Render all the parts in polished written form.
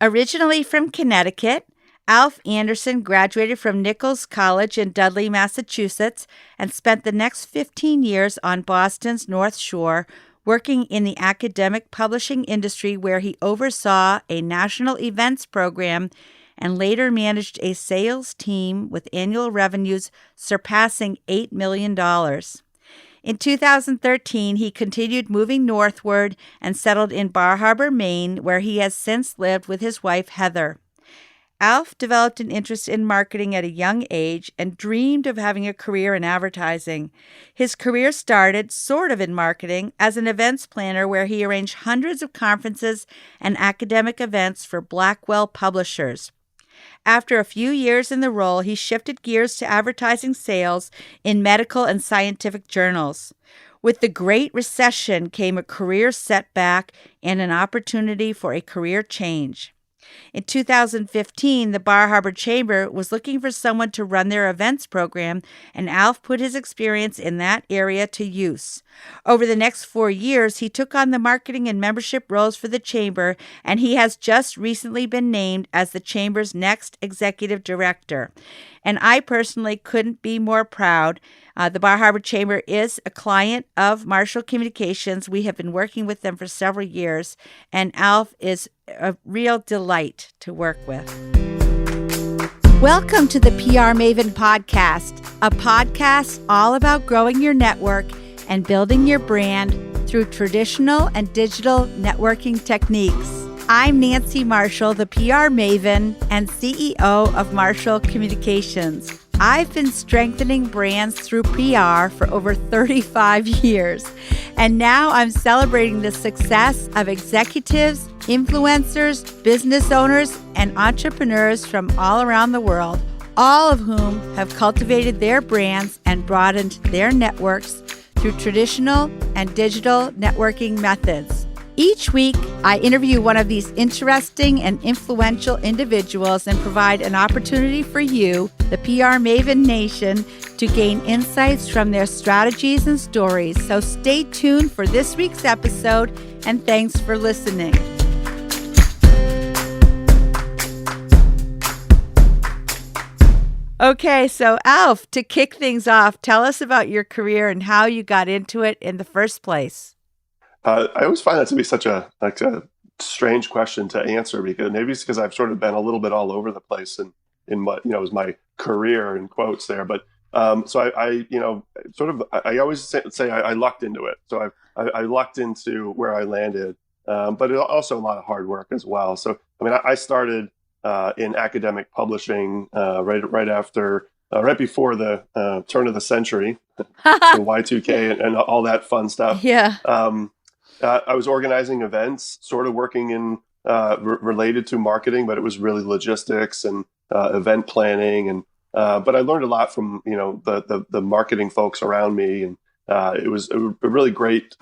Originally from Connecticut, Alf Anderson graduated from Nichols College in Dudley, Massachusetts, and spent the next 15 years on Boston's North Shore, working in the academic publishing industry where he oversaw a national events program and later managed a sales team with annual revenues surpassing $8 million. In 2013, he continued moving northward and settled in Bar Harbor, Maine, where he has since lived with his wife, Heather. Alf developed an interest in marketing at a young age and dreamed of having a career in advertising. His career started, sort of in marketing, as an events planner where he arranged hundreds of conferences and academic events for Blackwell publishers. After a few years in the role, he shifted gears to advertising sales in medical and scientific journals. With the Great Recession came a career setback and an opportunity for a career change. In 2015, the Bar Harbor Chamber was looking for someone to run their events program, and Alf put his experience in that area to use. Over the next 4 years, he took on the marketing and membership roles for the Chamber, and he has just recently been named as the Chamber's next executive director. And I personally couldn't be more proud. The Bar Harbor Chamber is a client of Marshall Communications. We have been working with them for several years, and Alf is a real delight to work with. Welcome to the PR Maven Podcast, a podcast all about growing your network and building your brand through traditional and digital networking techniques. I'm Nancy Marshall, the PR Maven and CEO of Marshall Communications. I've been strengthening brands through PR for over 35 years, and now I'm celebrating the success of executives, influencers, business owners, and entrepreneurs from all around the world, all of whom have cultivated their brands and broadened their networks through traditional and digital networking methods. Each week, I interview one of these interesting and influential individuals and provide an opportunity for you, the PR Maven Nation, to gain insights from their strategies and stories. So stay tuned for this week's episode, and thanks for listening. Okay, so Alf, to kick things off, tell us about your career and how you got into it in the first place. I always find that to be such a strange question to answer, because maybe it's because I've sort of been a little bit all over the place in what was my career in quotes there. But so I always say I lucked into it. So I lucked into where I landed, but it also a lot of hard work as well. So I mean, I started in academic publishing right before the turn of the century, so Y2K and all that fun stuff. Yeah. I was organizing events, sort of working in related to marketing, but it was really logistics and event planning. And but I learned a lot from the marketing folks around me, and it was a really great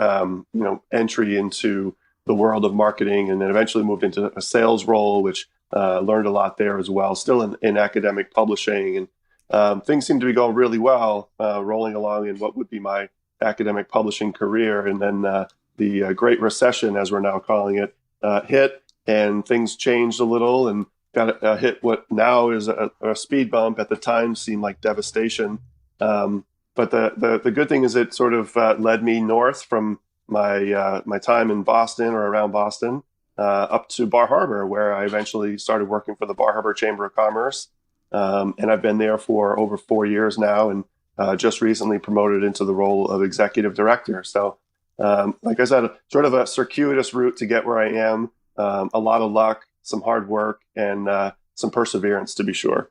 entry into the world of marketing. And then eventually moved into a sales role, which learned a lot there as well. Still in academic publishing, and things seemed to be going really well, rolling along in what would be my academic publishing career. And then the Great Recession, as we're now calling it, hit, and things changed a little, and got hit what now is a speed bump. At the time seemed like devastation. But the good thing is it sort of led me north from my time in Boston or around Boston up to Bar Harbor, where I eventually started working for the Bar Harbor Chamber of Commerce. And I've been there for over 4 years now, and just recently promoted into the role of executive director. So like I said, sort of a circuitous route to get where I am. A lot of luck, some hard work, and some perseverance, to be sure.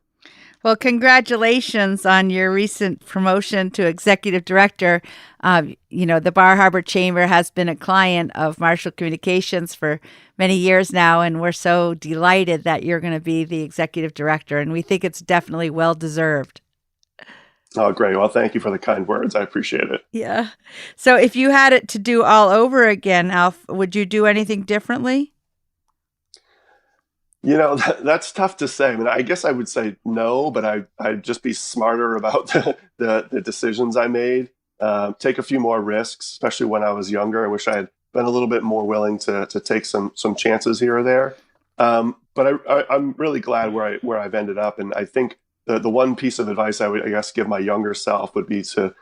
Well, congratulations on your recent promotion to executive director. The Bar Harbor Chamber has been a client of Marshall Communications for many years now, and we're so delighted that you're going to be the executive director, and we think it's definitely well-deserved. Oh, great. Well, thank you for the kind words. I appreciate it. Yeah. So if you had it to do all over again, Alf, would you do anything differently? That's tough to say. I mean, I guess I would say no, but I'd just be smarter about the decisions I made, take a few more risks, especially when I was younger. I wish I had been a little bit more willing to take some chances here or there. But but I'm really glad where I've ended up. And I think the one piece of advice I would, I guess, give my younger self would be to,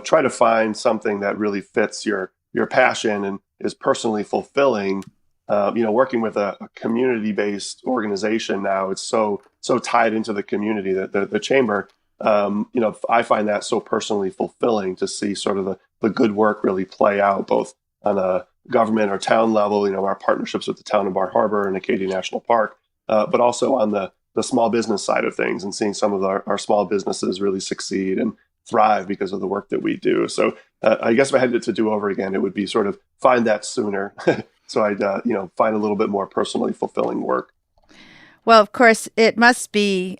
try to find something that really fits your passion and is personally fulfilling. Working with a community-based organization now, it's so tied into the community that the chamber. I find that so personally fulfilling to see sort of the good work really play out both on a government or town level, our partnerships with the town of Bar Harbor and Acadia National Park, but also on the small business side of things and seeing some of our small businesses really succeed and thrive because of the work that we do. So I guess if I had it to do over again, it would be sort of find that sooner. So I'd, find a little bit more personally fulfilling work. Well, of course, it must be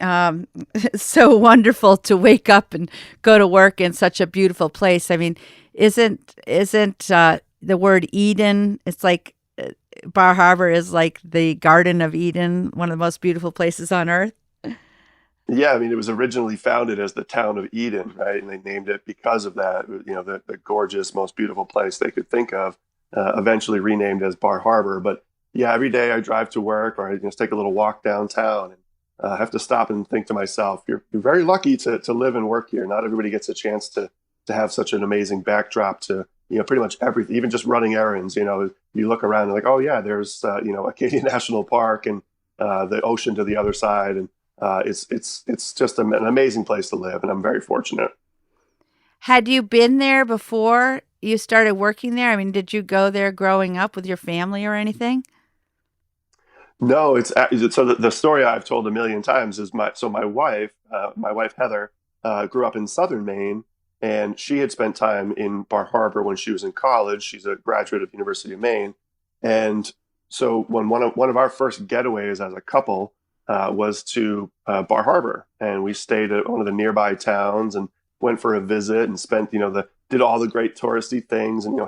so wonderful to wake up and go to work in such a beautiful place. I mean, isn't the word Eden? It's like Bar Harbor is like the Garden of Eden, one of the most beautiful places on earth. Yeah, I mean, it was originally founded as the town of Eden, right? And they named it because of that, the gorgeous, most beautiful place they could think of, eventually renamed as Bar Harbor. But yeah, every day I drive to work or I just take a little walk downtown and I have to stop and think to myself, you're very lucky to live and work here. Not everybody gets a chance to have such an amazing backdrop to, pretty much everything, even just running errands. You look around and like, oh yeah, there's, Acadia National Park and the ocean to the other side. And it's just an amazing place to live. And I'm very fortunate. Had you been there before you started working there? I mean, did you go there growing up with your family or anything? No, so the story I've told a million times is my wife Heather, grew up in southern Maine, and she had spent time in Bar Harbor when she was in college. She's a graduate of the University of Maine, and so when one of our first getaways as a couple was to Bar Harbor, and we stayed at one of the nearby towns and went for a visit and spent the did all the great touristy things and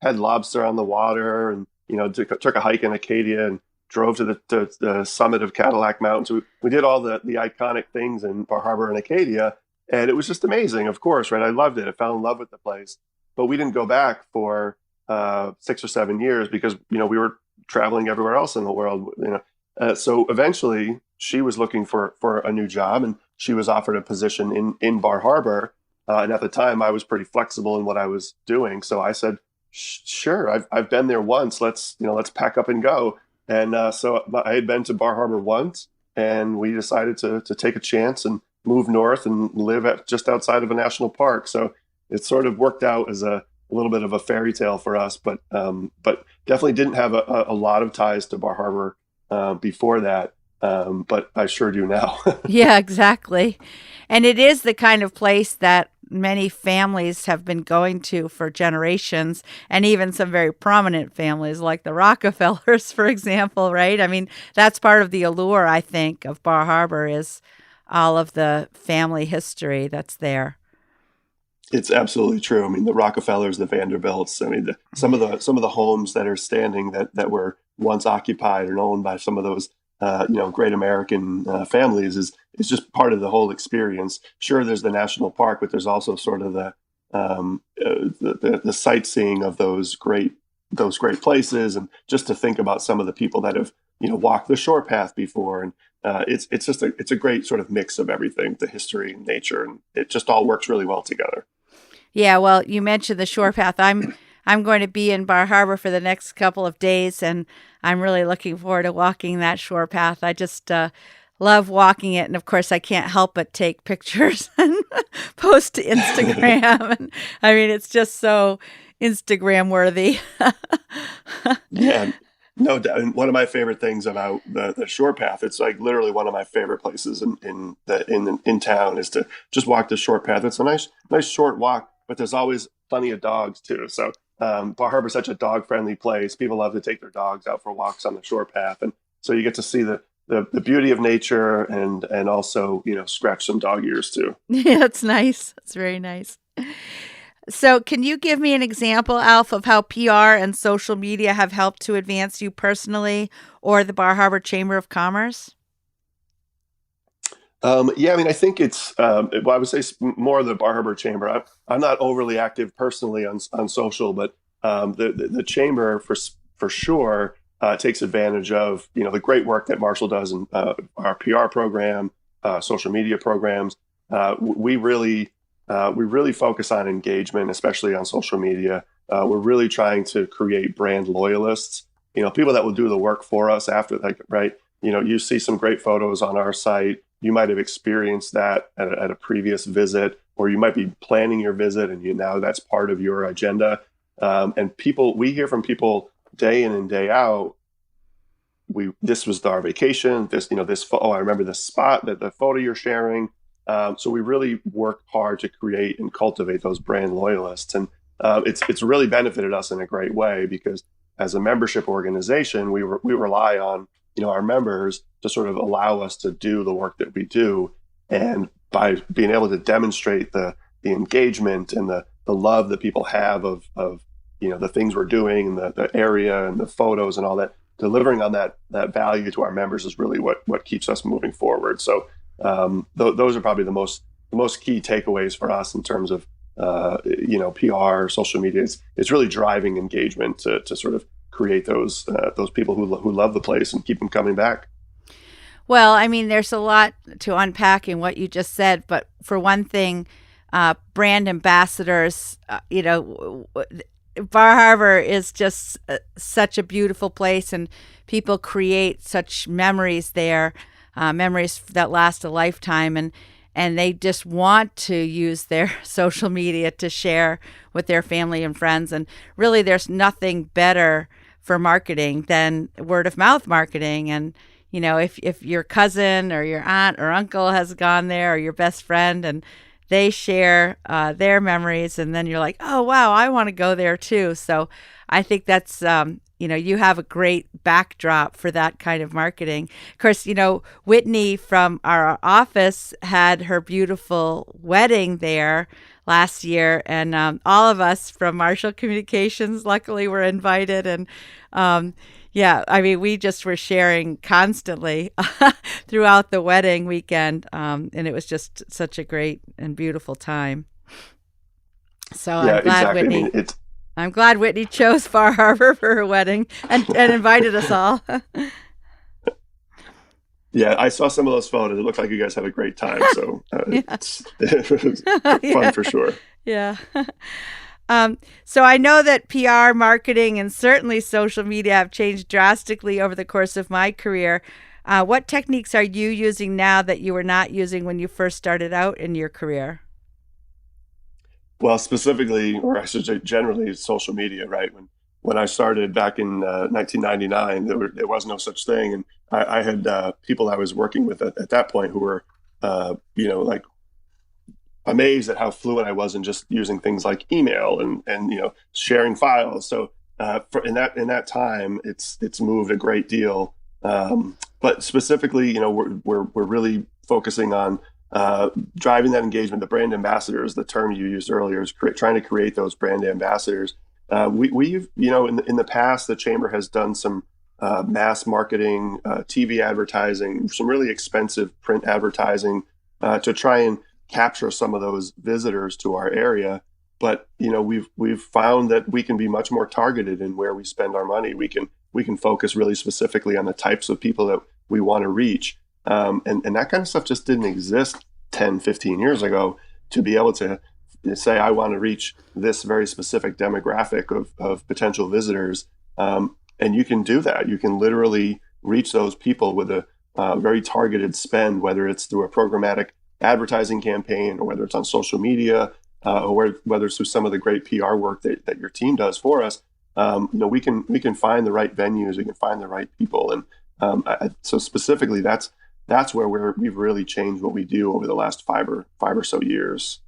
had lobster on the water and took a hike in Acadia and drove to the summit of Cadillac Mountains. We did all the iconic things in Bar Harbor and Acadia, and it was just amazing. Of course, right? I loved it. I fell in love with the place, but we didn't go back for 6 or 7 years because we were traveling everywhere else in the world. So eventually, she was looking for a new job, and she was offered a position in Bar Harbor. And at the time, I was pretty flexible in what I was doing, so I said, "Sure, I've been there once. Let's pack up and go." And so I had been to Bar Harbor once, and we decided to take a chance and move north and live just outside of a national park. So it sort of worked out as a little bit of a fairy tale for us, but definitely didn't have a lot of ties to Bar Harbor before that. But I sure do now. Yeah, exactly. And it is the kind of place that many families have been going to for generations, and even some very prominent families like the Rockefellers, for example, right? I mean, that's part of the allure, I think, of Bar Harbor is all of the family history that's there. It's absolutely true. I mean, the Rockefellers, the Vanderbilts. I mean, some of the homes that are standing that were once occupied and owned by some of those great American families is just part of the whole experience. Sure, there's the national park, but there's also sort of the sightseeing of those great places, and just to think about some of the people that have walked the shore path before, and it's a great sort of mix of everything, the history and nature, and it just all works really well together. Yeah, well, you mentioned the shore path. I'm going to be in Bar Harbor for the next couple of days, and I'm really looking forward to walking that shore path. I just love walking it, and of course, I can't help but take pictures and post to Instagram. And I mean, it's just so Instagram worthy. Yeah, no doubt. And one of my favorite things about the shore path, it's like literally one of my favorite places in town is to just walk the short path. It's a nice short walk, but there's always plenty of dogs too. So Bar Harbor's such a dog friendly place. People love to take their dogs out for walks on the shore path, and so you get to see the beauty of nature and also scratch some dog ears too. Yeah, it's nice. It's very nice. So, can you give me an example, Alf, of how PR and social media have helped to advance you personally or the Bar Harbor Chamber of Commerce? Yeah, I mean, I think it's well, I would say more the Bar Harbor Chamber. I'm not overly active personally on social, but the chamber for sure takes advantage of the great work that Marshall does in our PR program, social media programs. We really focus on engagement, especially on social media. We're really trying to create brand loyalists. People that will do the work for us after, like, right. You see some great photos on our site. You might have experienced that at a previous visit, or you might be planning your visit, and now that's part of your agenda. And we hear from people day in and day out. This was our vacation. I remember this spot, that the photo you're sharing. So we really work hard to create and cultivate those brand loyalists, and it's really benefited us in a great way, because as a membership organization, we rely on our members to sort of allow us to do the work that we do, and by being able to demonstrate the engagement and the love that people have of the things we're doing, and the area and the photos and all that, delivering on that value to our members is really what keeps us moving forward. So those are probably the most key takeaways for us in terms of PR, social media. It's really driving engagement to sort of create those people who love the place and keep them coming back. Well, I mean, there's a lot to unpack in what you just said, but for one thing, brand ambassadors, Bar Harbor is just such a beautiful place, and people create such memories there, memories that last a lifetime, and they just want to use their social media to share with their family and friends. And really, there's nothing better for marketing than word of mouth marketing. And if your cousin or your aunt or uncle has gone there, or your best friend, and they share their memories, and then you're like, oh, wow, I want to go there too. So I think that's, you have a great backdrop for that kind of marketing. Of course, Whitney from our office had her beautiful wedding there last year, and all of us from Marshall Communications luckily were invited. And yeah, I mean, we just were sharing constantly throughout the wedding weekend, and it was just such a great and beautiful time. So Yeah, I'm glad exactly. Whitney. I mean, it's I'm glad Whitney chose Bar Harbor for her wedding and invited us all. Yeah, I saw some of those photos. It looked like you guys had a great time. So Yeah. it was fun Yeah. for sure. Yeah. So I know that PR, marketing, and certainly social media have changed drastically over the course of my career. What techniques are you using now that you were not using when you first started out in your career? Well, specifically, or I should say generally, social media, right? When I started back in 1999, there was no such thing. And I had people I was working with at that point who were, like amazed at how fluent I was in just using things like email and sharing files. So in that time, it's moved a great deal. But specifically, we're really focusing on driving that engagement. The brand ambassadors, the term you used earlier, is trying to create those brand ambassadors. We've in the past, the chamber has done some mass marketing, TV advertising, some really expensive print advertising to try and capture some of those visitors to our area. But we've found that we can be much more targeted in where we spend our money. We can focus really specifically on the types of people that we want to reach. And that kind of stuff just didn't exist 10, 15 years ago, to be able to say, I want to reach this very specific demographic of potential visitors. And you can do that. You can literally reach those people with a very targeted spend, whether it's through a programmatic advertising campaign, or whether it's on social media, or whether it's through some of the great PR work that your team does for us. We can find the right venues, we can find the right people. And so specifically, that's where we've really changed what we do over the last five or so years.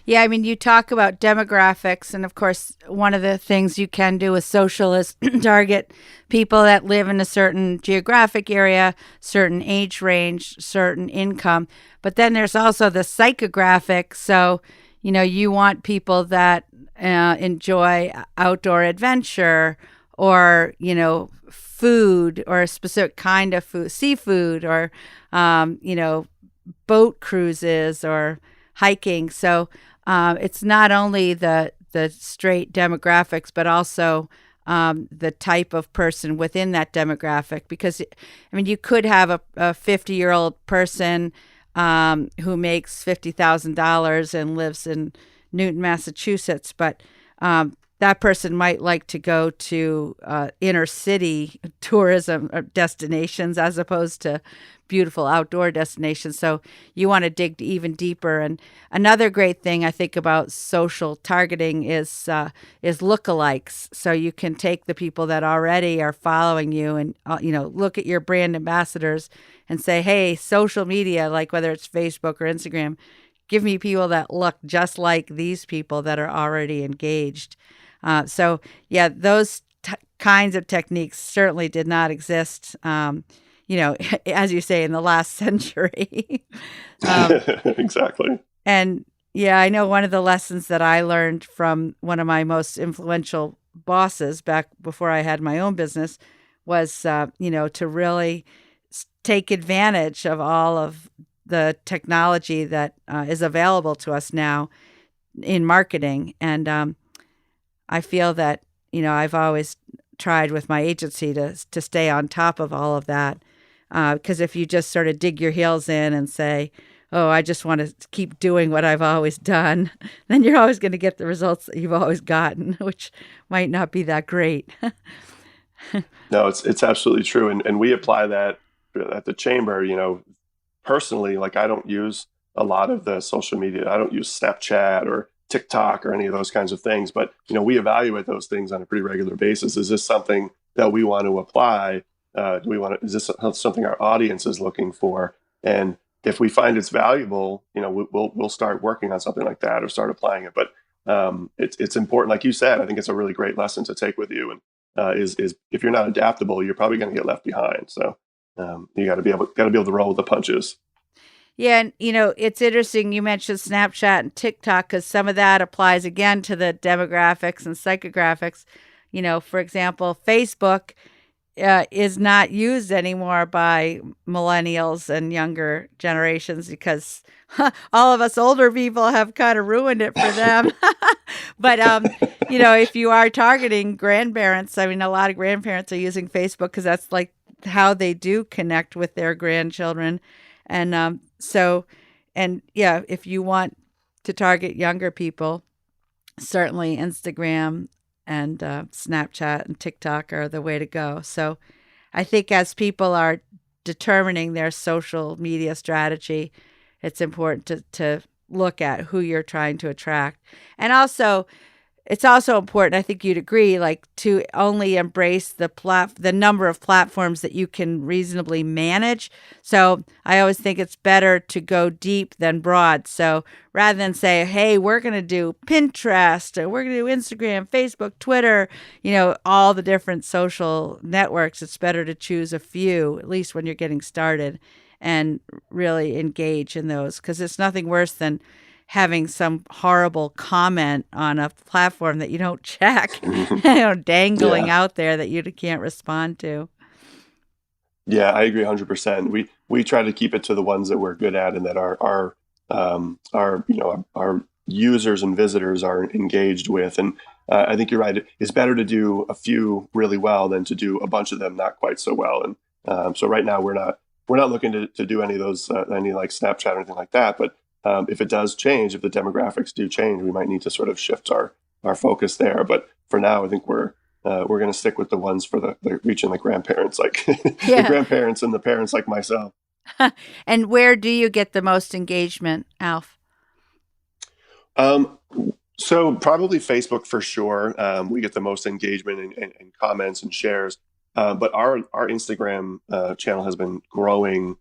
Yeah, I mean, you talk about demographics, and of course, one of the things you can do with social is target people that live in a certain geographic area, certain age range, certain income. But then there's also the psychographic. So, you want people that enjoy outdoor adventure, or, food, or a specific kind of food, seafood, or, boat cruises or hiking. So it's not only the straight demographics, but also the type of person within that demographic. Because, I mean, you could have a 50-year-old person who makes $50,000 and lives in Newton, Massachusetts, but that person might like to go to inner city tourism destinations as opposed to beautiful outdoor destinations. So you want to dig even deeper. And another great thing I think about social targeting is lookalikes. So you can take the people that already are following you and look at your brand ambassadors and say, hey, social media, like whether it's Facebook or Instagram, give me people that look just like these people that are already engaged. So yeah, those kinds of techniques certainly did not exist, as you say, in the last century. Exactly. And yeah, I know one of the lessons that I learned from one of my most influential bosses back before I had my own business was, to really take advantage of all of the technology that is available to us now in marketing. And I feel that, I've always tried with my agency to stay on top of all of that. Because if you just sort of dig your heels in and say, oh, I just want to keep doing what I've always done, then you're always going to get the results that you've always gotten, which might not be that great. No, it's absolutely true. And we apply that at the chamber, personally, like I don't use a lot of the social media. I don't use Snapchat or TikTok or any of those kinds of things, but we evaluate those things on a pretty regular basis. Is this something that we want to apply? Is this something our audience is looking for? And if we find it's valuable, we'll start working on something like that or start applying it. But it's important, like you said. I think it's a really great lesson to take with you. And is if you're not adaptable, you're probably going to get left behind. So you got to be able to roll with the punches. Yeah, and it's interesting you mentioned Snapchat and TikTok because some of that applies again to the demographics and psychographics. For example, Facebook is not used anymore by millennials and younger generations because all of us older people have kind of ruined it for them. But, if you are targeting grandparents, I mean, a lot of grandparents are using Facebook because that's like how they do connect with their grandchildren. And if you want to target younger people, certainly Instagram and Snapchat and TikTok are the way to go. So I think as people are determining their social media strategy, it's important to look at who you're trying to attract. And also, it's also important, I think you'd agree, like to only embrace the number of platforms that you can reasonably manage. So I always think it's better to go deep than broad. So rather than say, hey, we're going to do Pinterest, or we're going to do Instagram, Facebook, Twitter, all the different social networks, it's better to choose a few, at least when you're getting started, and really engage in those, because it's nothing worse than having some horrible comment on a platform that you don't check, dangling out there that you can't respond to. Yeah, I agree 100%. We try to keep it to the ones that we're good at and that our users and visitors are engaged with. And I think you're right. It's better to do a few really well than to do a bunch of them not quite so well. And so right now we're not looking to do any of those, any like Snapchat or anything like that. But if it does change, if the demographics do change, we might need to sort of shift our focus there. But for now, I think we're going to stick with the ones for the reaching the grandparents, like the grandparents and the parents like myself. And where do you get the most engagement, Alf? So probably Facebook for sure. We get the most engagement and comments and shares. But our Instagram channel has been growing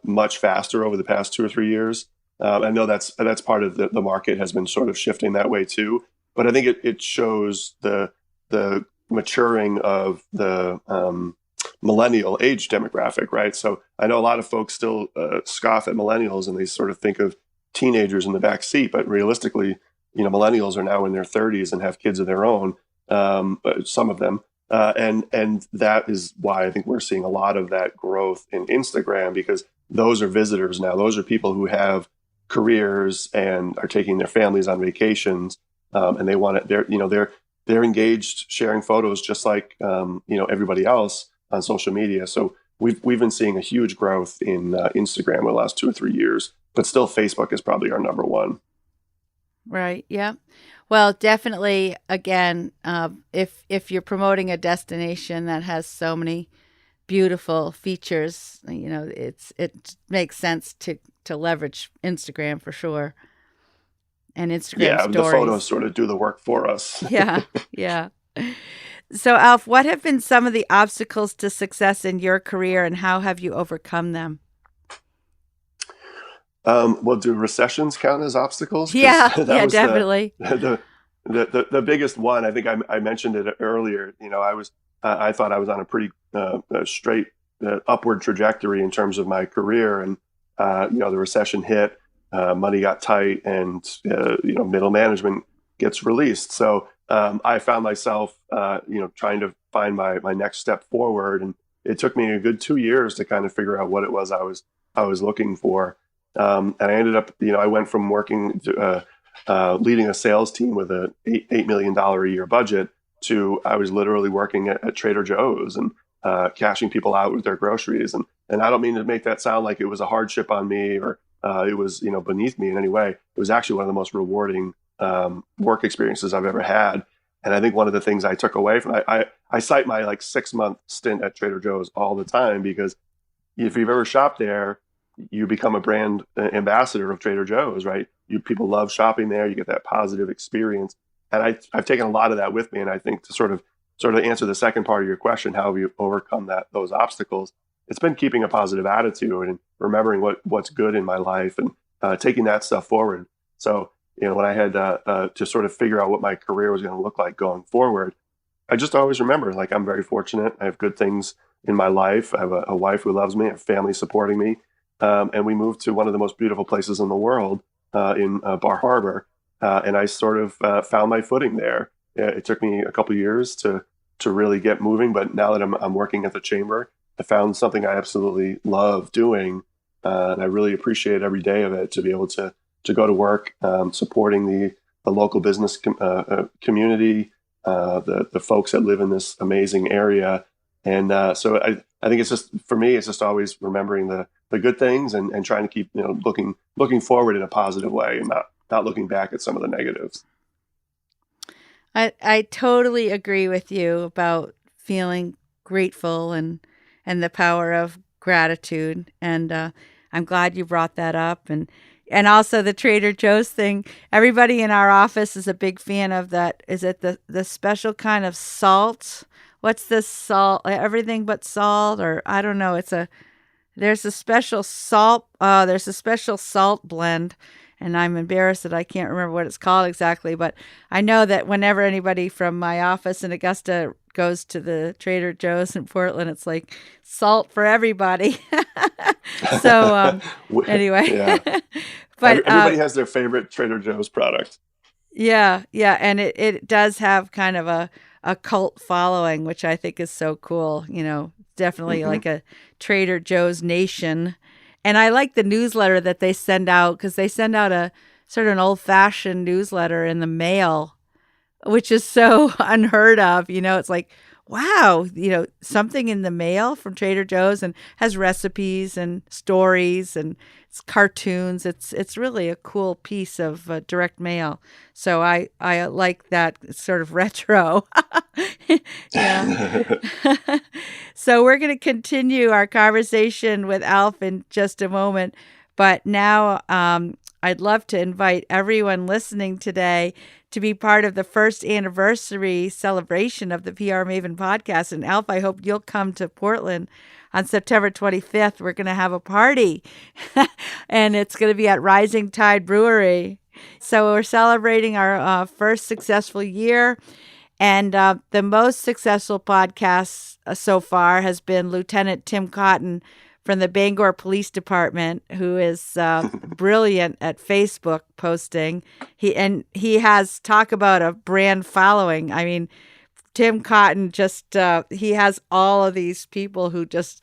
much faster over the past 2 or 3 years. I know that's part of the market has been sort of shifting that way too. But I think it shows the maturing of the millennial age demographic, right? So I know a lot of folks still scoff at millennials and they sort of think of teenagers in the back seat, but realistically, millennials are now in their 30s and have kids of their own, some of them. And that is why I think we're seeing a lot of that growth in Instagram, because those are visitors now. Those are people who have careers and are taking their families on vacations, and they want it. they're engaged, sharing photos just like everybody else on social media. So we've been seeing a huge growth in Instagram in the last 2 or 3 years, but still Facebook is probably our number one. Right. Yeah. Well, definitely. Again, if you're promoting a destination that has so many beautiful features, it makes sense to leverage Instagram for sure, and Instagram Yeah, the photos stories. sort of do the work for us. Yeah. Yeah. So, Alf, what have been some of the obstacles to success in your career, and how have you overcome them? Well, do recessions count as obstacles? Because Yeah. that Yeah. was Definitely. the biggest one. I think I mentioned it earlier. I thought I was on a pretty straight upward trajectory in terms of my career, and the recession hit, money got tight, and middle management gets released. So I found myself trying to find my next step forward, and it took me a good 2 years to kind of figure out what it was I was looking for. And I ended up, I went from working to leading a sales team with a $8 million a year budget to I was literally working at Trader Joe's and cashing people out with their groceries. And I don't mean to make that sound like it was a hardship on me or it was, beneath me in any way. It was actually one of the most rewarding work experiences I've ever had. And I think one of the things I took away from I cite my 6-month stint at Trader Joe's all the time, because if you've ever shopped there, you become a brand ambassador of Trader Joe's, right? People love shopping there. You get that positive experience, and I've taken a lot of that with me. And I think to sort of answer the second part of your question, how have you overcome those obstacles? It's been keeping a positive attitude and remembering what's good in my life and taking that stuff forward. So when I had to sort of figure out what my career was going to look like going forward, I just always remember I'm very fortunate. I have good things in my life. I have a wife who loves me, a family supporting me. And we moved to one of the most beautiful places in the world in Bar Harbor. And I sort of found my footing there. It took me a couple of years to really get moving. But now that I'm working at the chamber, I found something I absolutely love doing. And I really appreciate every day of it to be able to go to work, supporting the local business community, the folks that live in this amazing area. And so I think it's just, for me, it's just always remembering the good things and trying to keep, looking forward in a positive way and not looking back at some of the negatives. I totally agree with you about feeling grateful and the power of gratitude. And I'm glad you brought that up. And also the Trader Joe's thing. Everybody in our office is a big fan of that. Is it the special kind of salt? What's this salt? Everything but salt, or I don't know. There's a special salt. There's a special salt blend, and I'm embarrassed that I can't remember what it's called exactly. But I know that whenever anybody from my office in Augusta goes to the Trader Joe's in Portland, it's like salt for everybody. So anyway, yeah. But everybody has their favorite Trader Joe's product. Yeah, and it does have kind of a cult following, which I think is so cool. Definitely like a Trader Joe's nation. And I like the newsletter that they send out, because they send out a sort of an old-fashioned newsletter in the mail, which is so unheard of. It's like, wow, something in the mail from Trader Joe's, and has recipes and stories and it's cartoons. It's really a cool piece of direct mail. So I like that. It's sort of retro. Yeah. So we're going to continue our conversation with Alf in just a moment. But now I'd love to invite everyone listening today to be part of the first anniversary celebration of the PR Maven podcast. And Alf, I hope you'll come to Portland on September 25th. We're going to have a party, and it's going to be at Rising Tide Brewery. So we're celebrating our first successful year. And the most successful podcast so far has been Lieutenant Tim Cotton from the Bangor Police Department, who is brilliant at Facebook posting. He has, talk about a brand following. I mean, Tim Cotton just he has all of these people who just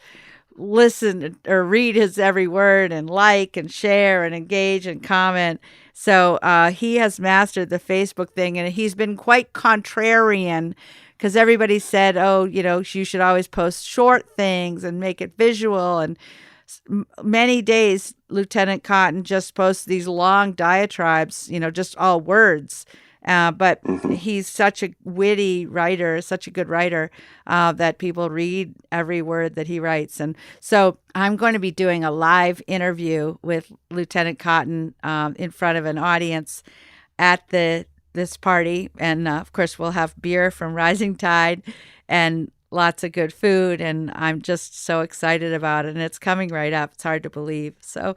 listen or read his every word and like and share and engage and comment. So he has mastered the Facebook thing, and he's been quite contrarian because everybody said, oh, you should always post short things and make it visual. And many days, Lieutenant Cotton just posts these long diatribes, just all words. But Hmm. he's such a witty writer, such a good writer, that people read every word that he writes. And so I'm going to be doing a live interview with Lieutenant Cotton in front of an audience at this party. And of course, we'll have beer from Rising Tide and lots of good food. And I'm just so excited about it. And it's coming right up. It's hard to believe. So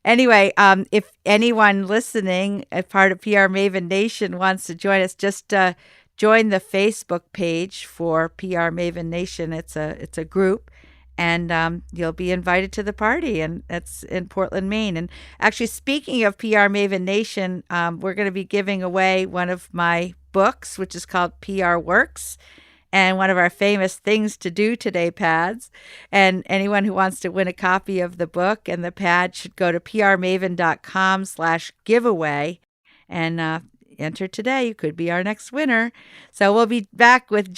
anyway, if anyone listening, a part of PR Maven Nation, wants to join us, just join the Facebook page for PR Maven Nation. It's a group, and you'll be invited to the party, and it's in Portland, Maine. And actually, speaking of PR Maven Nation, we're going to be giving away one of my books, which is called PR Works, and one of our famous things to do today pads. And anyone who wants to win a copy of the book and the pad should go to prmaven.com/giveaway and enter today. You could be our next winner. So we'll be back with in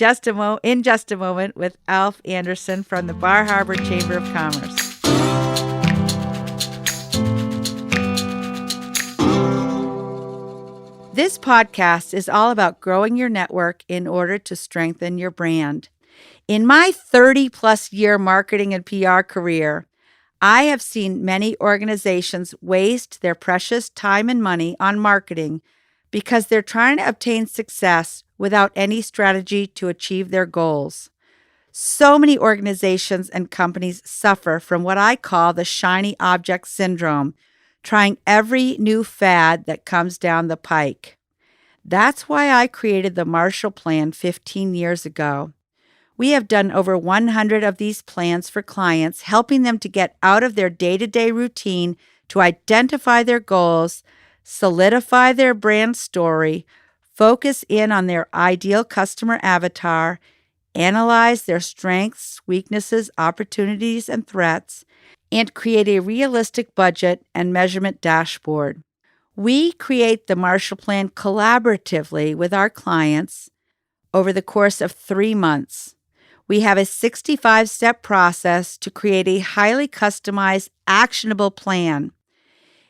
just a moment with Alf Anderson from the Bar Harbor Chamber of Commerce. This podcast is all about growing your network in order to strengthen your brand. In my 30-plus year marketing and PR career, I have seen many organizations waste their precious time and money on marketing because they're trying to obtain success without any strategy to achieve their goals. So many organizations and companies suffer from what I call the shiny object syndrome, trying every new fad that comes down the pike. That's why I created the Marshall Plan 15 years ago. We have done over 100 of these plans for clients, helping them to get out of their day-to-day routine to identify their goals, solidify their brand story, focus in on their ideal customer avatar, analyze their strengths, weaknesses, opportunities, and threats, and create a realistic budget and measurement dashboard. We create the Marshall Plan collaboratively with our clients over the course of 3 months. We have a 65-step process to create a highly customized, actionable plan.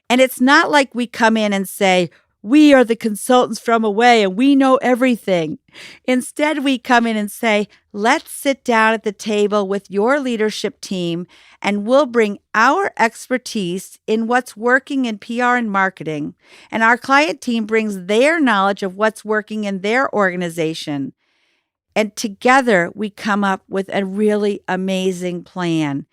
And it's not like we come in and say, we are the consultants from away and we know everything. Instead, we come in and say, let's sit down at the table with your leadership team and we'll bring our expertise in what's working in PR and marketing. And our client team brings their knowledge of what's working in their organization. And together we come up with a really amazing plan.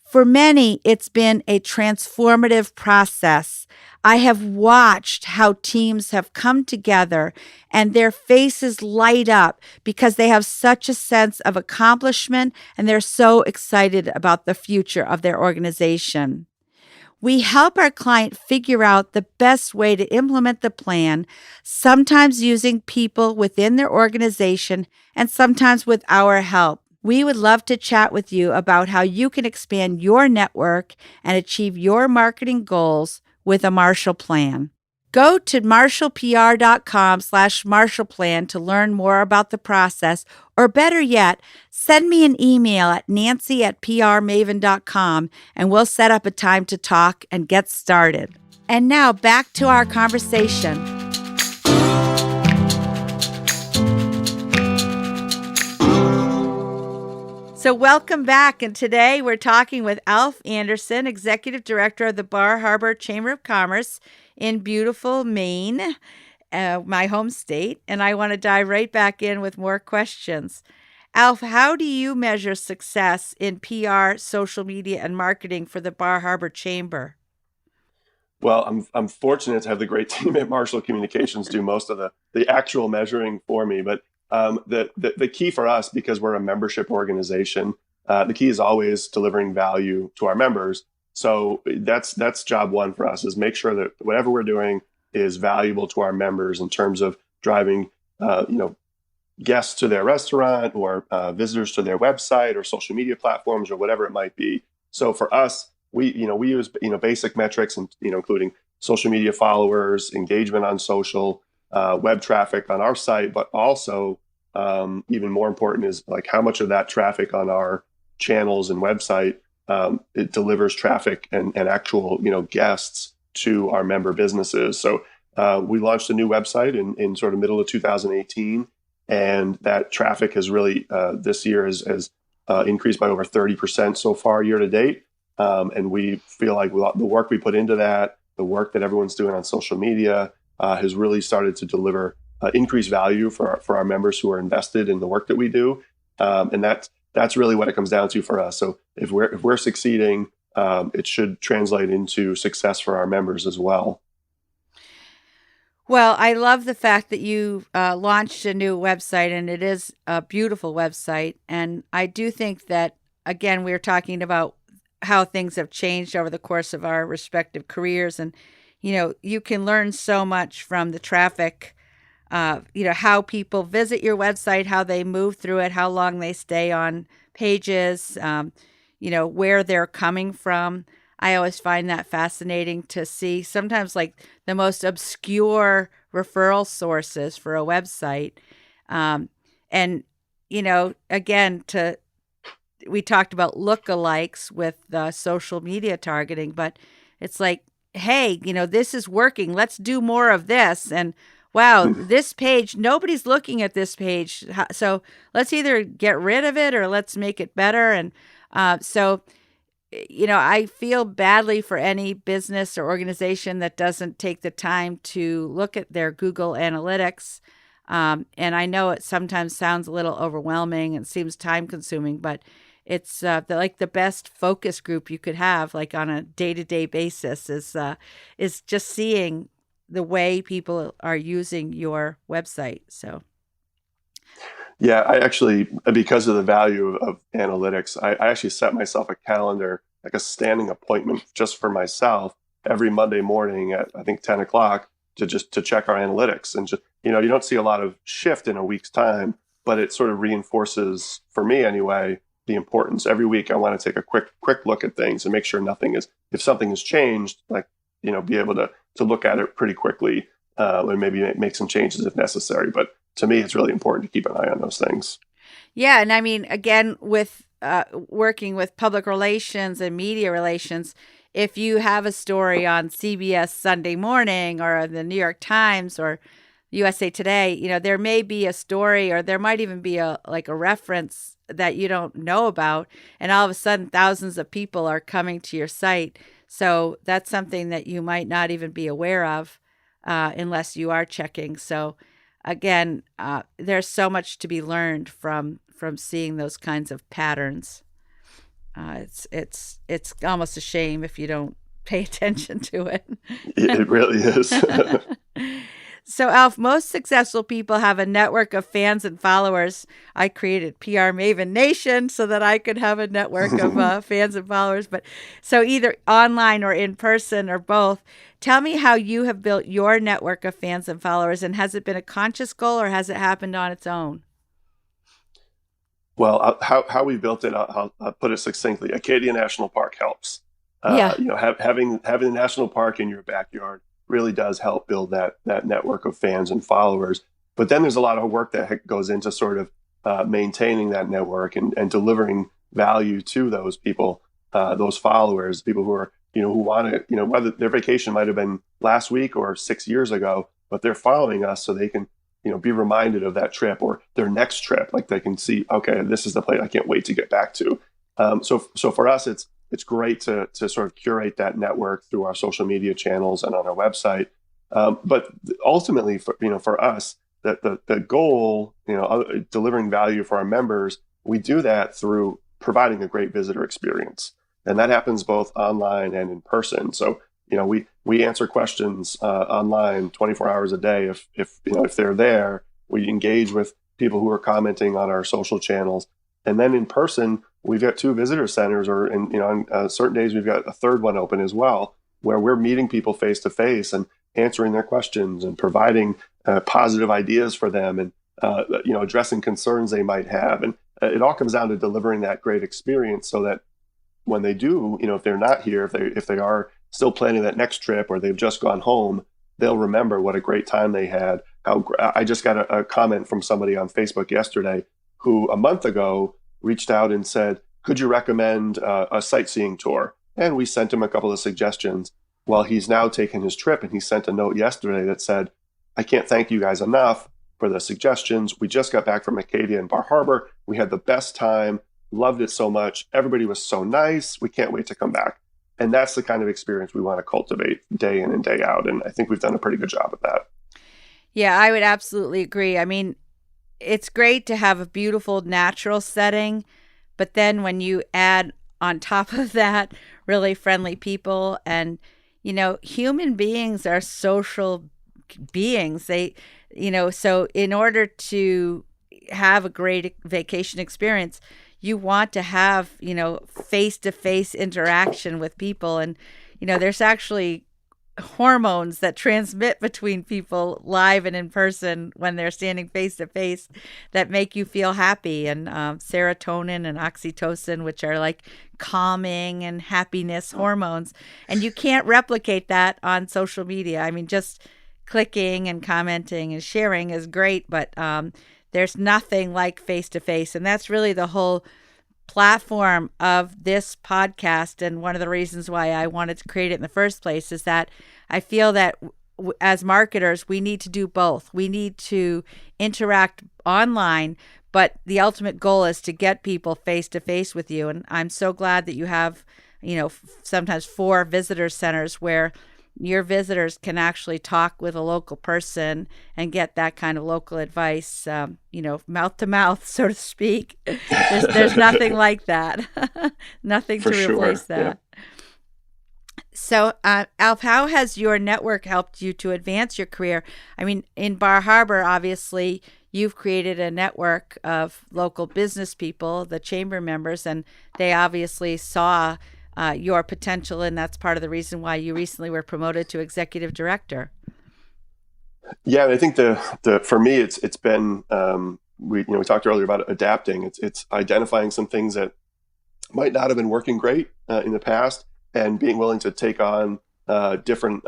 For many, it's been a transformative process. I have watched how teams have come together and their faces light up because they have such a sense of accomplishment and they're so excited about the future of their organization. We help our client figure out the best way to implement the plan, sometimes using people within their organization and sometimes with our help. We would love to chat with you about how you can expand your network and achieve your marketing goals with a Marshall Plan. Go to marshallpr.com/MarshallPlan to learn more about the process, or better yet, send me an email at nancy@prmaven.com and we'll set up a time to talk and get started. And now back to our conversation. So welcome back, and today we're talking with Alf Anderson, Executive Director of the Bar Harbor Chamber of Commerce in beautiful Maine, my home state, and I want to dive right back in with more questions. Alf, how do you measure success in PR, social media, and marketing for the Bar Harbor Chamber? Well, I'm fortunate to have the great team at Marshall Communications do most of the actual measuring for me. But the key for us, because we're a membership organization, the key is always delivering value to our members. So that's job one for us, is make sure that whatever we're doing is valuable to our members in terms of driving guests to their restaurant or visitors to their website or social media platforms or whatever it might be. So for us, we use basic metrics and including social media followers, engagement on social, web traffic on our site, but also even more important is like how much of that traffic on our channels and website it delivers traffic and actual guests to our member businesses. So we launched a new website in sort of middle of 2018, and that traffic has really this year has increased by over 30% so far year to date. And we feel like the work we put into that, the work that everyone's doing on social media, has really started to deliver increased value for our members who are invested in the work that we do. And that's really what it comes down to for us. So if we're succeeding, it should translate into success for our members as well. Well, I love the fact that you launched a new website, and it is a beautiful website. And I do think that, again, we were talking about how things have changed over the course of our respective careers. And, you can learn so much from the traffic, how people visit your website, how they move through it, how long they stay on pages, where they're coming from. I always find that fascinating to see sometimes like the most obscure referral sources for a website. And, again, we talked about lookalikes with social media targeting, but it's like, hey, this is working. Let's do more of this. And wow, this page, nobody's looking at this page. So let's either get rid of it or let's make it better. And so I feel badly for any business or organization that doesn't take the time to look at their Google Analytics. And I know it sometimes sounds a little overwhelming and seems time consuming, but it's the best focus group you could have, like on a day-to-day basis, is just seeing the way people are using your website. So. Yeah, I actually, because of the value of analytics, I actually set myself a calendar, like a standing appointment just for myself every Monday morning at, I think, 10 o'clock to check our analytics. And just, you don't see a lot of shift in a week's time, but it sort of reinforces, for me anyway, the importance. Every week I want to take a quick look at things and make sure if something has changed, like, be able to look at it pretty quickly and maybe make some changes if necessary. But to me, it's really important to keep an eye on those things. Yeah. And I mean, again, with working with public relations and media relations, if you have a story on CBS Sunday Morning or the New York Times or USA Today, there may be a story or there might even be a reference that you don't know about. And all of a sudden, thousands of people are coming to your site. So that's something that you might not even be aware of unless you are checking. So again, there's so much to be learned from seeing those kinds of patterns. It's almost a shame if you don't pay attention to it. It really is. So, Alf, most successful people have a network of fans and followers. I created PR Maven Nation so that I could have a network of fans and followers. But so either online or in person or both. Tell me how you have built your network of fans and followers, and has it been a conscious goal or has it happened on its own? Well, how we built it, I'll put it succinctly. Acadia National Park helps. Yeah. Having a national park in your backyard really does help build that network of fans and followers. But then there's a lot of work that goes into sort of maintaining that network and delivering value to those people, those followers, people who are, who want to, whether their vacation might have been last week or 6 years ago, but they're following us so they can, be reminded of that trip or their next trip. Like they can see, okay, this is the place I can't wait to get back to. So for us, it's great to sort of curate that network through our social media channels and on our website. But ultimately, for us, the goal, delivering value for our members, we do that through providing a great visitor experience, and that happens both online and in person. So we answer questions online 24 hours a day. If they're there, we engage with people who are commenting on our social channels, and then in person, we've got 2 visitor centers, on certain days we've got a third one open as well, where we're meeting people face to face and answering their questions and providing positive ideas for them. And addressing concerns they might have. And it all comes down to delivering that great experience so that when they do, if they're not here, if they are still planning that next trip or they've just gone home, they'll remember what a great time they had. I just got a comment from somebody on Facebook yesterday who a month ago reached out and said, could you recommend a sightseeing tour? And we sent him a couple of suggestions. Well, he's now taken his trip and he sent a note yesterday that said, I can't thank you guys enough for the suggestions. We just got back from Acadia and Bar Harbor. We had the best time, loved it so much. Everybody was so nice. We can't wait to come back. And that's the kind of experience we want to cultivate day in and day out. And I think we've done a pretty good job of that. Yeah, I would absolutely agree. I mean, it's great to have a beautiful natural setting, but then when you add on top of that really friendly people and, human beings are social beings. So in order to have a great vacation experience, you want to have, face-to-face interaction with people. And, there's actually hormones that transmit between people live and in person when they're standing face to face that make you feel happy, and serotonin and oxytocin, which are like calming and happiness hormones, and you can't replicate that on social media. I mean, just clicking and commenting and sharing is great, but there's nothing like face to face, and that's really the whole platform of this podcast. And one of the reasons why I wanted to create it in the first place is that I feel that as marketers, we need to do both. We need to interact online, but the ultimate goal is to get people face to face with you. And I'm so glad that you have, sometimes 4 visitor centers where your visitors can actually talk with a local person and get that kind of local advice, mouth to mouth, so to speak. There's nothing like that. Nothing For to replace that. Yeah. So, Alf, how has your network helped you to advance your career? I mean, in Bar Harbor, obviously, you've created a network of local business people, the chamber members, and they obviously saw your potential, and that's part of the reason why you recently were promoted to executive director. Yeah, I think the for me it's been we talked earlier about adapting. It's identifying some things that might not have been working great in the past, and being willing to take on different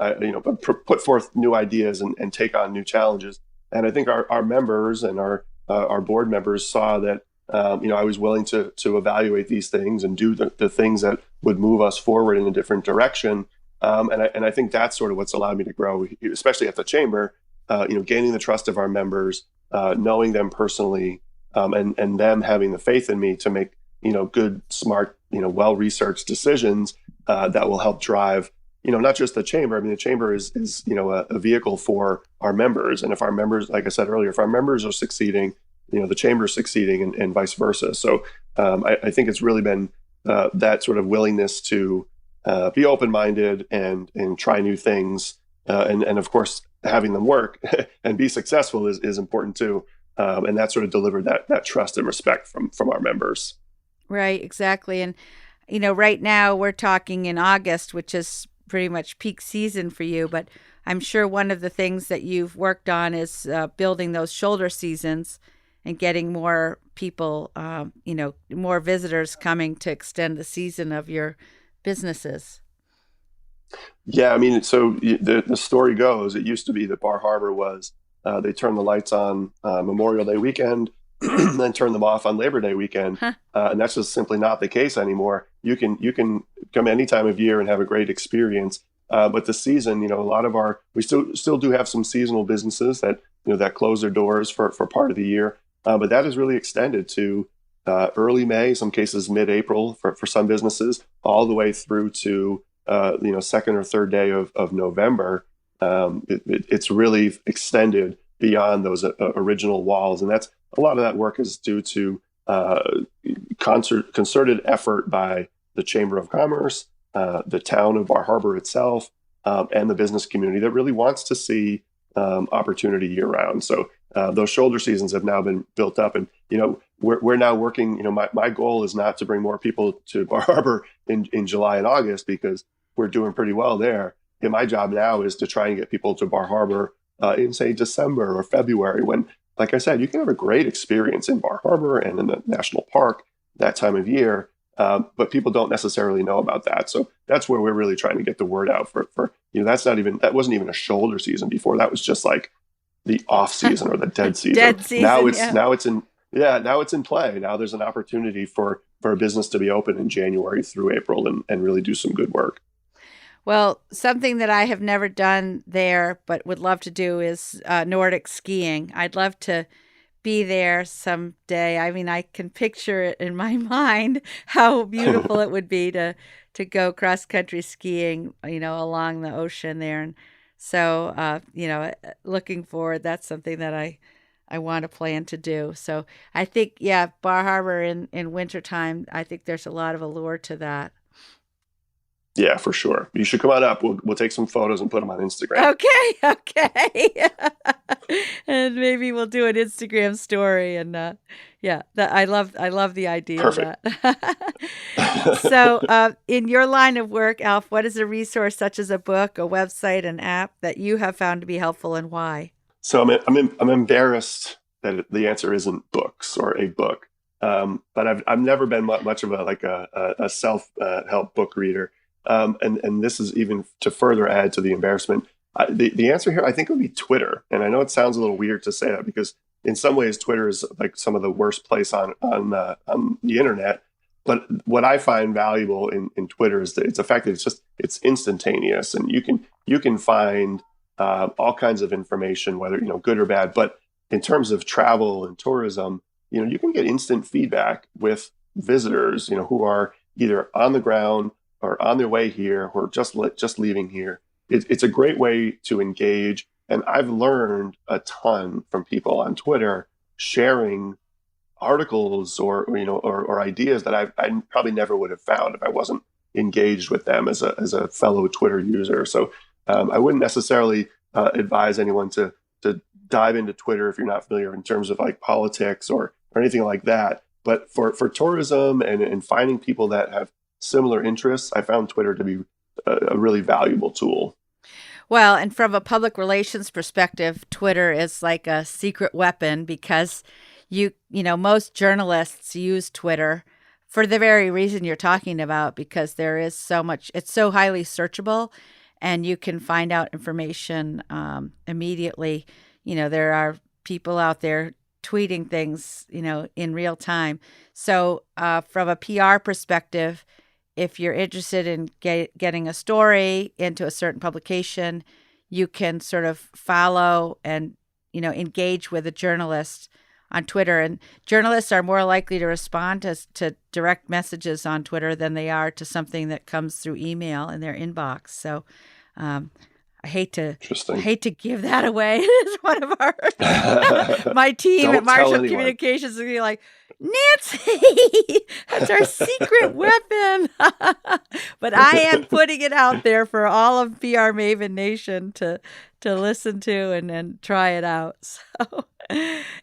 put forth new ideas and take on new challenges. And I think our members and our board members saw that I was willing to evaluate these things and do the things that would move us forward in a different direction. And I think that's sort of what's allowed me to grow, especially at the chamber. Gaining the trust of our members, knowing them personally, and them having the faith in me to make good, smart, well-researched decisions that will help drive not just the chamber. I mean, the chamber is a vehicle for our members, and if our members, like I said earlier, if our members are succeeding, the chamber is succeeding, and vice versa. So I think it's really been that sort of willingness to be open-minded and try new things, and of course having them work and be successful is important too. And that sort of delivered that trust and respect from our members. Right, exactly. And right now we're talking in August, which is pretty much peak season for you, but I'm sure one of the things that you've worked on is building those shoulder seasons and getting more people, more visitors coming to extend the season of your businesses. Yeah, I mean, so the story goes, it used to be that Bar Harbor was, they turned the lights on Memorial Day weekend, then turn them off on Labor Day weekend. Huh. And that's just simply not the case anymore. You can come any time of year and have a great experience. But the season, a lot of we still do have some seasonal businesses that, that close their doors for part of the year. But that is really extended to early May, some cases mid-April for some businesses, all the way through to second or third day of November. It's really extended beyond those original walls, and that's a lot of that work is due to concerted effort by the Chamber of Commerce, the town of Bar Harbor itself, and the business community that really wants to see opportunity year round. So those shoulder seasons have now been built up, and we're now working. My goal is not to bring more people to Bar Harbor in July and August, because we're doing pretty well there. And my job now is to try and get people to Bar Harbor in, say, December or February, when like I said, you can have a great experience in Bar Harbor and in the national park that time of year. But people don't necessarily know about that. So that's where we're really trying to get the word out for, that wasn't even a shoulder season before. That was just like the off season or the dead season. Dead season, yeah. Now it's in play. Now there's an opportunity for a business to be open in January through April and really do some good work. Well, something that I have never done there but would love to do is Nordic skiing. I'd love to be there someday. I mean, I can picture it in my mind how beautiful it would be to go cross country skiing, along the ocean there. And so, looking forward, that's something that I want to plan to do. So I think, yeah, Bar Harbor in wintertime, I think there's a lot of allure to that. Yeah, for sure. You should come on up. We'll take some photos and put them on Instagram. Okay. And maybe we'll do an Instagram story. And yeah, I love the idea of Perfect. that. So, in your line of work, Alf, what is a resource such as a book, a website, an app that you have found to be helpful, and why? So I'm embarrassed that the answer isn't books or a book. But I've never been much of a self help book reader. And this is even to further add to the embarrassment. The answer here, I think, would be Twitter. And I know it sounds a little weird to say that because in some ways Twitter is like some of the worst place on the internet. But what I find valuable in Twitter is that it's the fact that it's instantaneous, and you can find all kinds of information, whether good or bad. But in terms of travel and tourism, you can get instant feedback with visitors, who are either on the ground or on their way here or just leaving here. It's a great way to engage. And I've learned a ton from people on Twitter sharing articles or ideas that I probably never would have found if I wasn't engaged with them as a fellow Twitter user. So I wouldn't necessarily advise anyone to dive into Twitter if you're not familiar in terms of like politics or anything like that. But for tourism and finding people that have similar interests, I found Twitter to be a really valuable tool. Well, and from a public relations perspective, Twitter is like a secret weapon because most journalists use Twitter for the very reason you're talking about, because there is so much, it's so highly searchable, and you can find out information immediately. There are people out there tweeting things, in real time. So from a PR perspective, if you're interested in getting a story into a certain publication, you can sort of follow and, engage with a journalist on Twitter. And journalists are more likely to respond to direct messages on Twitter than they are to something that comes through email in their inbox. So I hate to give that away. It's one of our my team at Marshall Communications is be like, Nancy, that's our secret weapon. But I am putting it out there for all of PR Maven Nation to listen to and try it out. So,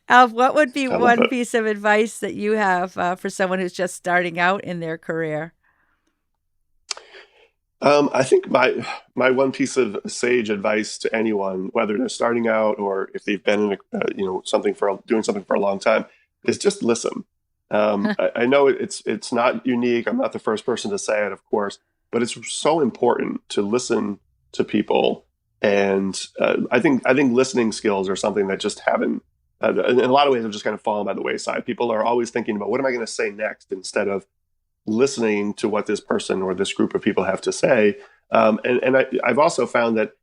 Alf, what would be one piece of advice that you have for someone who's just starting out in their career? I think my one piece of sage advice to anyone, whether they're starting out or if they've been in doing something for a long time, is just listen. I know it's not unique. I'm not the first person to say it, of course, but it's so important to listen to people. And I think listening skills are something that just haven't, in a lot of ways, have just kind of fallen by the wayside. People are always thinking about what am I going to say next instead of listening to what this person or this group of people have to say. And I've also found that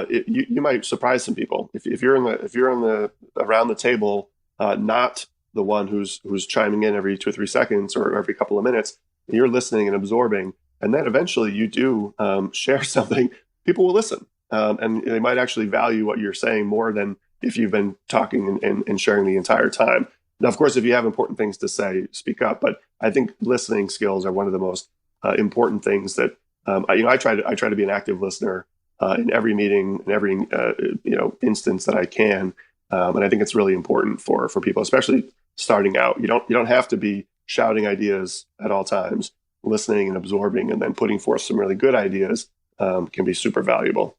you might surprise some people if you're around the table, not the one who's chiming in every 2 or 3 seconds or every couple of minutes. You're listening and absorbing, and then eventually you do share something. People will listen, and they might actually value what you're saying more than if you've been talking and sharing the entire time. Now, of course, if you have important things to say, speak up. But I think listening skills are one of the most important things that I try to be an active listener in every meeting, in every instance that I can, and I think it's really important for people, especially starting out. You don't have to be shouting ideas at all times. Listening and absorbing, and then putting forth some really good ideas can be super valuable.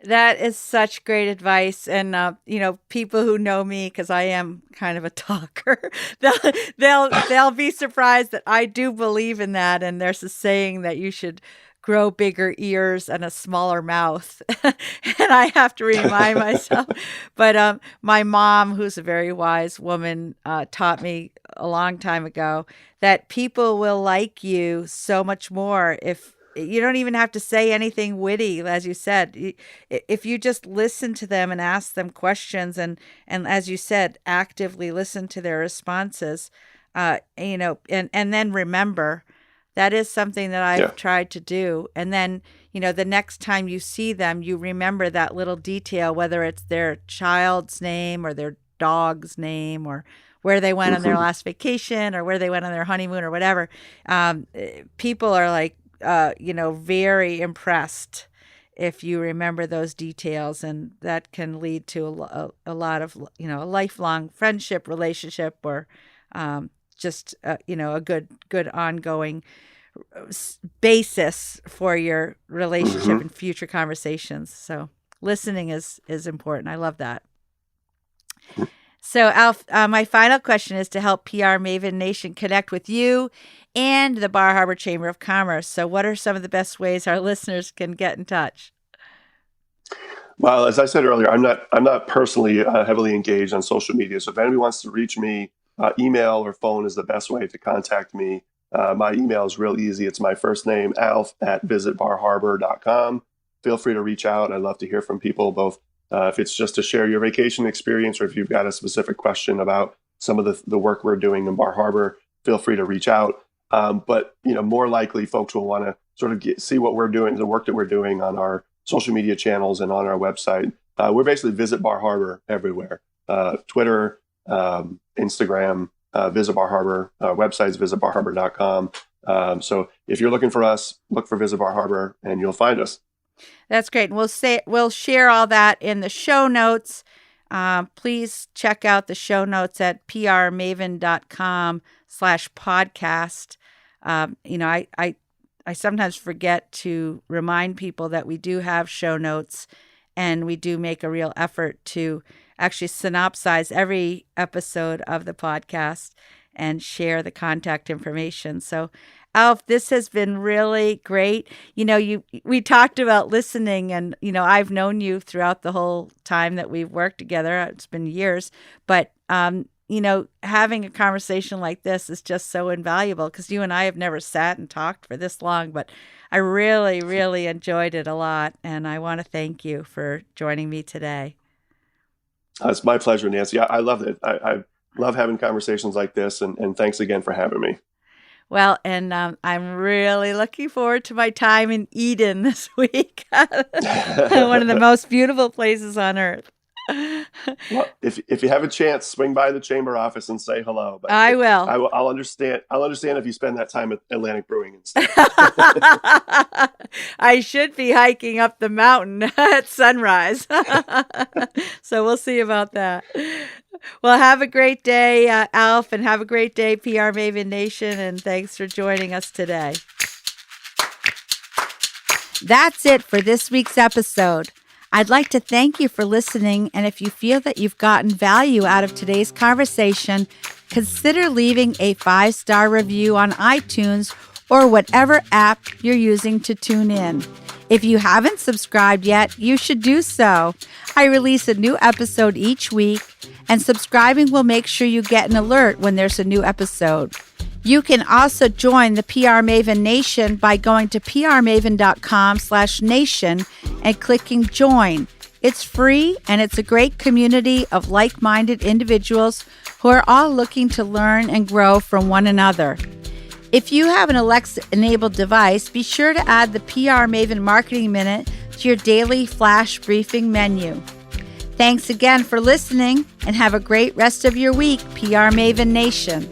That is such great advice. And, people who know me, because I am kind of a talker, they'll be surprised that I do believe in that. And there's a saying that you should grow bigger ears and a smaller mouth. And I have to remind myself. But my mom, who's a very wise woman, taught me a long time ago that people will like you so much more if you don't even have to say anything witty, as you said. If you just listen to them and ask them questions, and as you said, actively listen to their responses, and then remember. That is something that I've tried to do. And then, the next time you see them, you remember that little detail, whether it's their child's name or their dog's name or where they went on their last vacation or where they went on their honeymoon or whatever. People are like, very impressed if you remember those details, and that can lead to a lot of, a lifelong friendship, relationship, or just a good ongoing basis for your relationship and future conversations. So listening is important. I love that. So Alf, my final question is to help PR Maven Nation connect with you and the Bar Harbor Chamber of Commerce. So what are some of the best ways our listeners can get in touch? Well, as I said earlier, I'm not personally heavily engaged on social media. So if anybody wants to reach me, email or phone is the best way to contact me. My email is real easy. It's my first name, alf@visitbarharbor.com. Feel free to reach out. I'd love to hear from people, both if it's just to share your vacation experience or if you've got a specific question about some of the work we're doing in Bar Harbor, feel free to reach out. But more likely folks will want to sort of see what we're doing, the work that we're doing on our social media channels and on our website. We're basically Visit Bar Harbor everywhere. Twitter, Instagram, Visit Bar Harbor. Our website is visitbarharbor.com. So if you're looking for us, look for Visit Bar Harbor and you'll find us. That's great. And we'll share all that in the show notes. Please check out the show notes at prmaven.com/podcast. I sometimes forget to remind people that we do have show notes, and we do make a real effort to actually synopsize every episode of the podcast and share the contact information. So, Alf, this has been really great. We talked about listening, and, I've known you throughout the whole time that we've worked together. It's been years, but, having a conversation like this is just so invaluable because you and I have never sat and talked for this long, but I really, really enjoyed it a lot. And I want to thank you for joining me today. It's my pleasure, Nancy. I love it. I love having conversations like this, and thanks again for having me. Well, and I'm really looking forward to my time in Eden this week. One of the most beautiful places on earth. Well, if you have a chance, swing by the chamber office and say hello. But I will. I'll understand. I'll understand if you spend that time at Atlantic Brewing instead. I should be hiking up the mountain at sunrise. So we'll see about that. Well, have a great day, Alf, and have a great day, PR Maven Nation, and thanks for joining us today. That's it for this week's episode. I'd like to thank you for listening, and if you feel that you've gotten value out of today's conversation, consider leaving a 5-star review on iTunes or whatever app you're using to tune in. If you haven't subscribed yet, you should do so. I release a new episode each week, and subscribing will make sure you get an alert when there's a new episode. You can also join the PR Maven Nation by going to prmaven.com/nation and clicking join. It's free, and it's a great community of like-minded individuals who are all looking to learn and grow from one another. If you have an Alexa-enabled device, be sure to add the PR Maven Marketing Minute to your daily flash briefing menu. Thanks again for listening, and have a great rest of your week, PR Maven Nation.